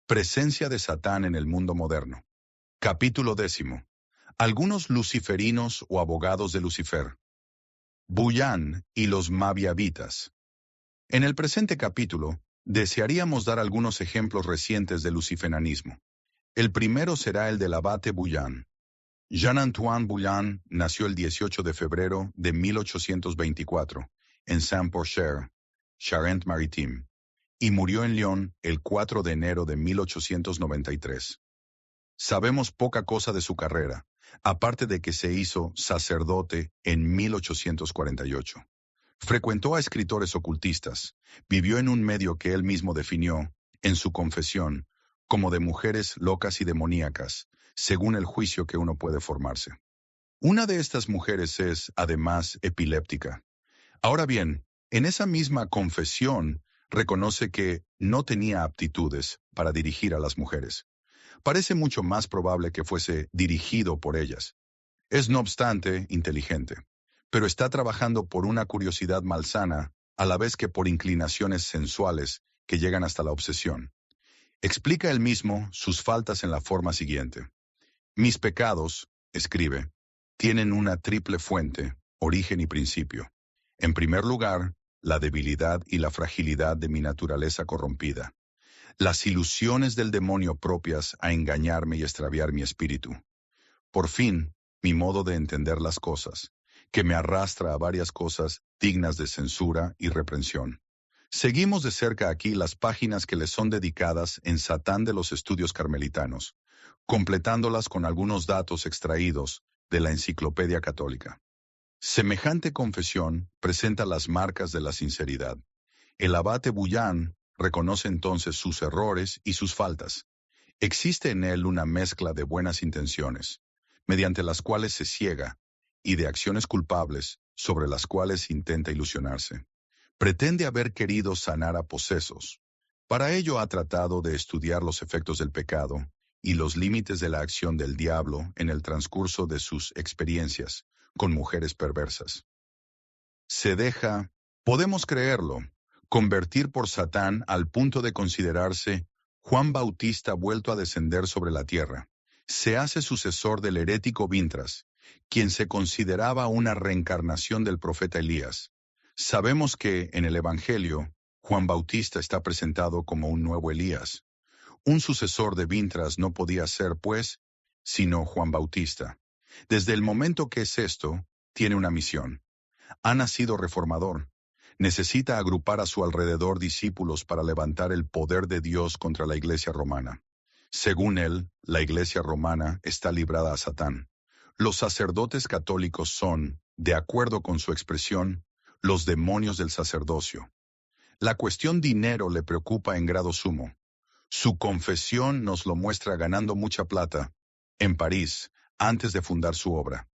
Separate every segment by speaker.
Speaker 1: Presencia de Satán en el mundo moderno. Capítulo 10. Algunos luciferinos o abogados de Lucifer. Bullán y los Mabiabitas. En el presente capítulo, desearíamos dar algunos ejemplos recientes de luciferanismo. El primero será el del abate Bullán. Jean-Antoine Bullán nació el 18 de febrero de 1824 en Saint-Porcher, Charente-Maritime, y murió en Lyon el 4 de enero de 1893. Sabemos poca cosa de su carrera, aparte de que se hizo sacerdote en 1848. Frecuentó a escritores ocultistas, vivió en un medio que él mismo definió, en su confesión, como de mujeres locas y demoníacas, según el juicio que uno puede formarse. Una de estas mujeres es, además, epiléptica. Ahora bien, en esa misma confesión, reconoce que no tenía aptitudes para dirigir a las mujeres. Parece mucho más probable que fuese dirigido por ellas. Es, no obstante, inteligente, pero está trabajando por una curiosidad malsana, a la vez que por inclinaciones sensuales que llegan hasta la obsesión. Explica él mismo sus faltas en la forma siguiente. Mis pecados, escribe, tienen una triple fuente, origen y principio. En primer lugar, la debilidad y la fragilidad de mi naturaleza corrompida. Las ilusiones del demonio propias a engañarme y extraviar mi espíritu. Por fin, mi modo de entender las cosas, que me arrastra a varias cosas dignas de censura y reprensión. Seguimos de cerca aquí las páginas que le son dedicadas en Satán de los Estudios Carmelitanos, completándolas con algunos datos extraídos de la Enciclopedia Católica. Semejante confesión presenta las marcas de la sinceridad. El abate Bullán reconoce entonces sus errores y sus faltas. Existe en él una mezcla de buenas intenciones, mediante las cuales se ciega, y de acciones culpables, sobre las cuales intenta ilusionarse. Pretende haber querido sanar a posesos. Para ello ha tratado de estudiar los efectos del pecado y los límites de la acción del diablo en el transcurso de sus experiencias con mujeres perversas. Se deja, podemos creerlo, convertir por Satán al punto de considerarse Juan Bautista vuelto a descender sobre la tierra. Se hace sucesor del herético Vintras, quien se consideraba una reencarnación del profeta Elías. Sabemos que, en el Evangelio, Juan Bautista está presentado como un nuevo Elías. Un sucesor de Vintras no podía ser, pues, sino Juan Bautista. Desde el momento que es esto, tiene una misión. Ha nacido reformador. Necesita agrupar a su alrededor discípulos para levantar el poder de Dios contra la Iglesia romana. Según él, la Iglesia romana está librada a Satán. Los sacerdotes católicos son, de acuerdo con su expresión, los demonios del sacerdocio. La cuestión dinero le preocupa en grado sumo. Su confesión nos lo muestra ganando mucha plata, en París, antes de fundar su obra.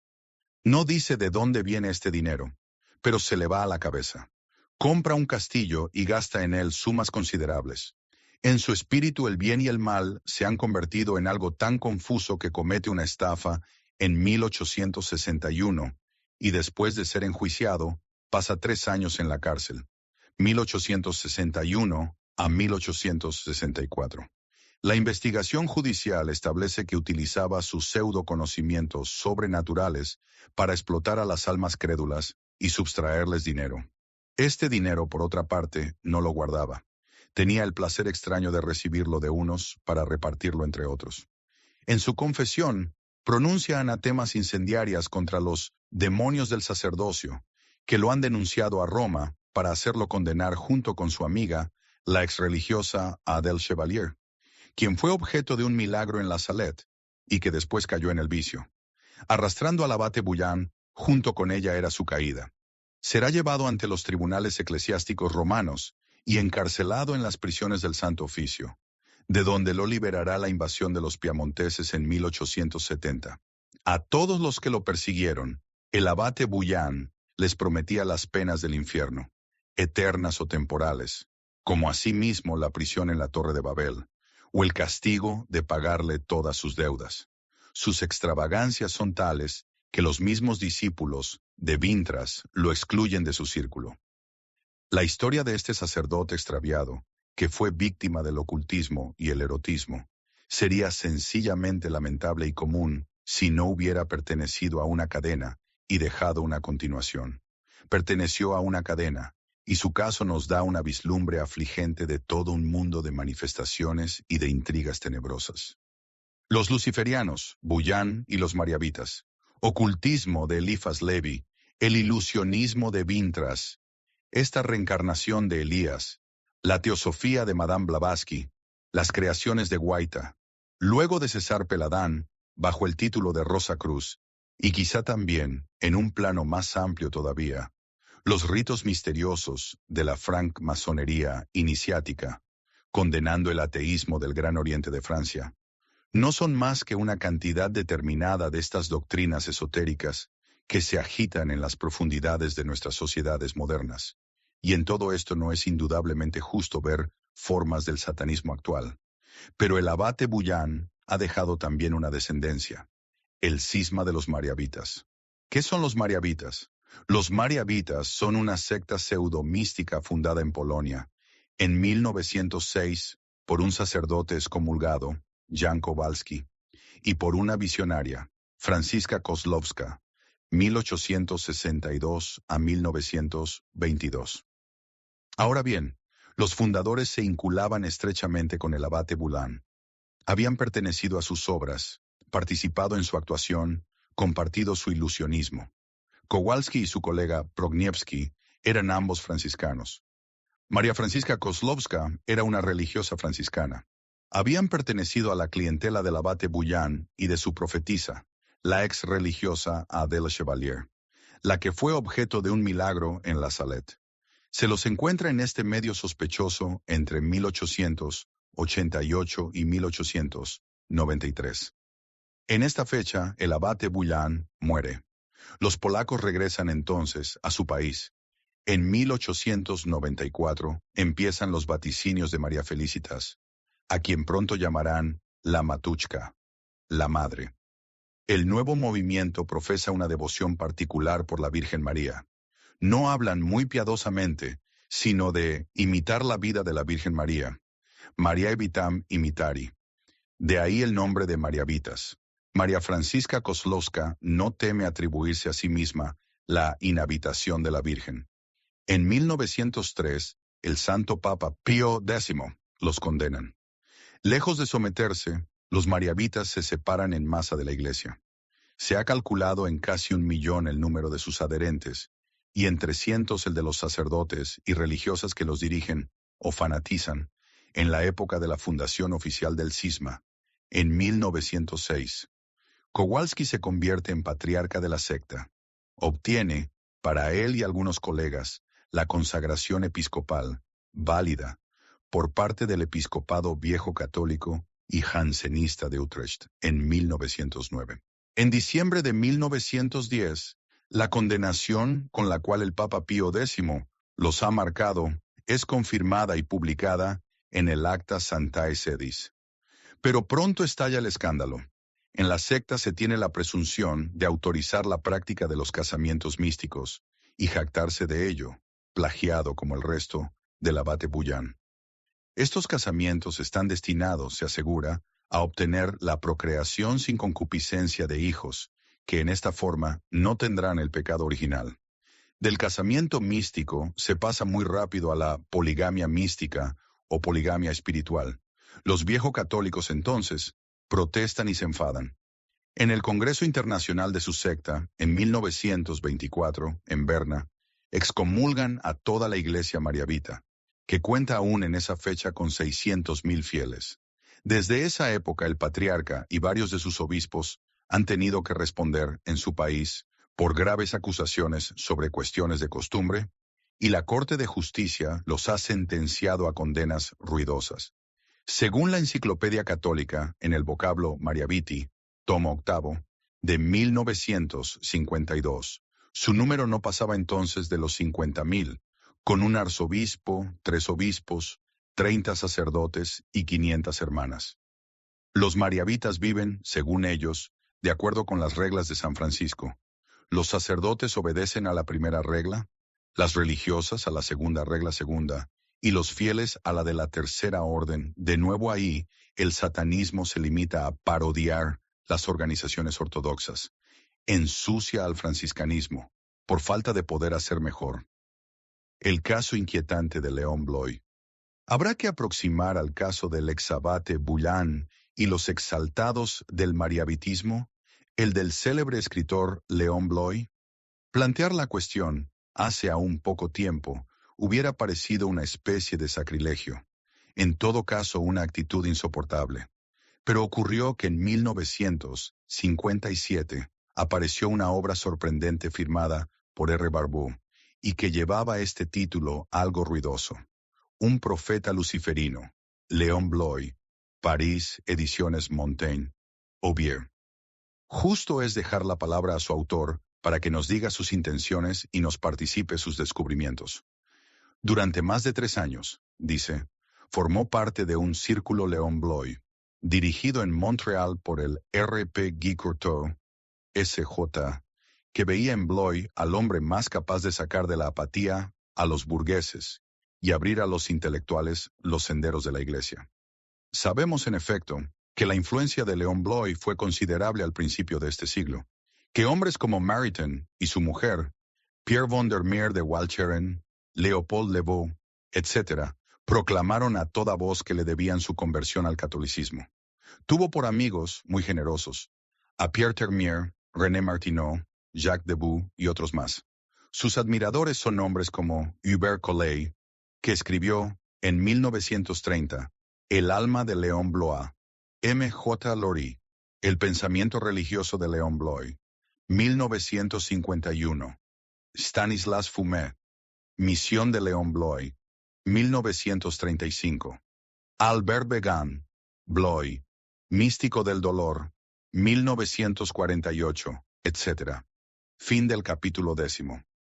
Speaker 1: No dice de dónde viene este dinero, pero se le va a la cabeza. Compra un castillo y gasta en él sumas considerables. En su espíritu el bien y el mal se han convertido en algo tan confuso que comete una estafa en 1861 y después de ser enjuiciado, pasa 3 años en la cárcel, 1861 a 1864. La investigación judicial establece que utilizaba sus pseudoconocimientos sobrenaturales para explotar a las almas crédulas y sustraerles dinero. Este dinero, por otra parte, no lo guardaba. Tenía el placer extraño de recibirlo de unos para repartirlo entre otros. En su confesión, pronuncia anatemas incendiarias contra los demonios del sacerdocio, que lo han denunciado a Roma para hacerlo condenar junto con su amiga, la exreligiosa Adèle Chevalier, quien fue objeto de un milagro en la Salette y que después cayó en el vicio. Arrastrando al abate Bullán, junto con ella era su caída. Será llevado ante los tribunales eclesiásticos romanos y encarcelado en las prisiones del Santo Oficio, de donde lo liberará la invasión de los piamonteses en 1870. A todos los que lo persiguieron, el abate Bullán les prometía las penas del infierno, eternas o temporales, como asimismo la prisión en la Torre de Babel, o el castigo de pagarle todas sus deudas. Sus extravagancias son tales que los mismos discípulos de Vintras lo excluyen de su círculo. La historia de este sacerdote extraviado que fue víctima del ocultismo y el erotismo, sería sencillamente lamentable y común si no hubiera pertenecido a una cadena y dejado una continuación. Perteneció a una cadena, y su caso nos da una vislumbre afligente de todo un mundo de manifestaciones y de intrigas tenebrosas. Los luciferianos, Bullán y los mariavitas, ocultismo de Eliphas Levi, el ilusionismo de Vintras, esta reencarnación de Elías, la teosofía de Madame Blavatsky, las creaciones de Guaita, luego de César Peladán, bajo el título de Rosa Cruz, y quizá también, en un plano más amplio todavía, los ritos misteriosos de la francmasonería iniciática, condenando el ateísmo del Gran Oriente de Francia, no son más que una cantidad determinada de estas doctrinas esotéricas que se agitan en las profundidades de nuestras sociedades modernas. Y en todo esto no es indudablemente justo ver formas del satanismo actual. Pero el abate Bullán ha dejado también una descendencia, el cisma de los mariavitas. ¿Qué son los mariavitas? Los mariavitas son una secta pseudo-mística fundada en Polonia, en 1906, por un sacerdote excomulgado, Jan Kowalski, y por una visionaria, Francisca Kozłowska, 1862 a 1922. Ahora bien, los fundadores se vinculaban estrechamente con el abate Bullán. Habían pertenecido a sus obras, participado en su actuación, compartido su ilusionismo. Kowalski y su colega Progniewski eran ambos franciscanos. María Francisca Kozłowska era una religiosa franciscana. Habían pertenecido a la clientela del abate Bullán y de su profetisa, la ex religiosa Adèle Chevalier, la que fue objeto de un milagro en La Salette. Se los encuentra en este medio sospechoso entre 1888 y 1893. En esta fecha, el abate Bullán muere. Los polacos regresan entonces a su país. En 1894 empiezan los vaticinios de María Felicitas, a quien pronto llamarán la Matuchka, la Madre. El nuevo movimiento profesa una devoción particular por la Virgen María. No hablan muy piadosamente, sino de imitar la vida de la Virgen María. María Vitam imitari. De ahí el nombre de Mariavitas. María Francisca Kozłowska no teme atribuirse a sí misma la inhabitación de la Virgen. En 1903, el Santo Papa Pío X los condenan. Lejos de someterse, los mariavitas se separan en masa de la Iglesia. Se ha calculado en casi 1 millón el número de sus adherentes, y en 300 el de los sacerdotes y religiosas que los dirigen o fanatizan en la época de la fundación oficial del cisma, en 1906. Kowalski se convierte en patriarca de la secta. Obtiene, para él y algunos colegas, la consagración episcopal, válida, por parte del episcopado viejo católico y jansenista de Utrecht, en 1909. En diciembre de 1910, la condenación con la cual el Papa Pío X los ha marcado es confirmada y publicada en el Acta Sanctae Sedis. Pero pronto estalla el escándalo. En la secta se tiene la presunción de autorizar la práctica de los casamientos místicos y jactarse de ello, plagiado como el resto del abate Bullán. Estos casamientos están destinados, se asegura, a obtener la procreación sin concupiscencia de hijos, que en esta forma no tendrán el pecado original. Del casamiento místico se pasa muy rápido a la poligamia mística o poligamia espiritual. Los viejocatólicos entonces protestan y se enfadan. En el Congreso Internacional de su secta, en 1924, en Berna, excomulgan a toda la Iglesia mariavita, que cuenta aún en esa fecha con 600,000 fieles. Desde esa época el patriarca y varios de sus obispos han tenido que responder en su país por graves acusaciones sobre cuestiones de costumbre, y la Corte de Justicia los ha sentenciado a condenas ruidosas. Según la Enciclopedia Católica, en el vocablo Mariaviti, tomo 8, de 1952, su número no pasaba entonces de los 50,000, con un arzobispo, 3 obispos, 30 sacerdotes y 500 hermanas. Los mariavitas viven, según ellos, de acuerdo con las reglas de San Francisco. Los sacerdotes obedecen a la primera regla, las religiosas a la segunda regla segunda, y los fieles a la de la Tercera Orden. De nuevo ahí, el satanismo se limita a parodiar las organizaciones ortodoxas. Ensucia al franciscanismo, por falta de poder hacer mejor. El caso inquietante de Leon Bloy. Habrá que aproximar al caso del exabate Bouillon y los exaltados del mariabitismo, el del célebre escritor Leon Bloy. Plantear la cuestión, hace aún poco tiempo, hubiera parecido una especie de sacrilegio, en todo caso una actitud insoportable. Pero ocurrió que en 1957 apareció una obra sorprendente firmada por R. Barbeau y que llevaba este título algo ruidoso. Un profeta luciferino, Leon Bloy, París, Ediciones Montaigne, Aubier. Justo es dejar la palabra a su autor para que nos diga sus intenciones y nos participe sus descubrimientos. Durante más de 3 años, dice, formó parte de un círculo Leon Bloy, dirigido en Montreal por el R.P. Guy Courteau, S.J., que veía en Bloy al hombre más capaz de sacar de la apatía a los burgueses y abrir a los intelectuales los senderos de la Iglesia. Sabemos, en efecto, que la influencia de Leon Bloy fue considerable al principio de este siglo, que hombres como Maritain y su mujer, Pierre von der Meer de Walcheren, Leopold Levaux, etc., proclamaron a toda voz que le debían su conversión al catolicismo. Tuvo por amigos, muy generosos, a Pierre Termier, René Martineau, Jacques Debout y otros más. Sus admiradores son hombres como Hubert Collet, que escribió en 1930 El alma de Leon Bloy, M. J. Lorry, El pensamiento religioso de Leon Bloy, 1951, Stanislas Foumet, Misión de Leon Bloy, 1935, Albert Began, Bloy, Místico del dolor, 1948, etc. Fin del capítulo 10.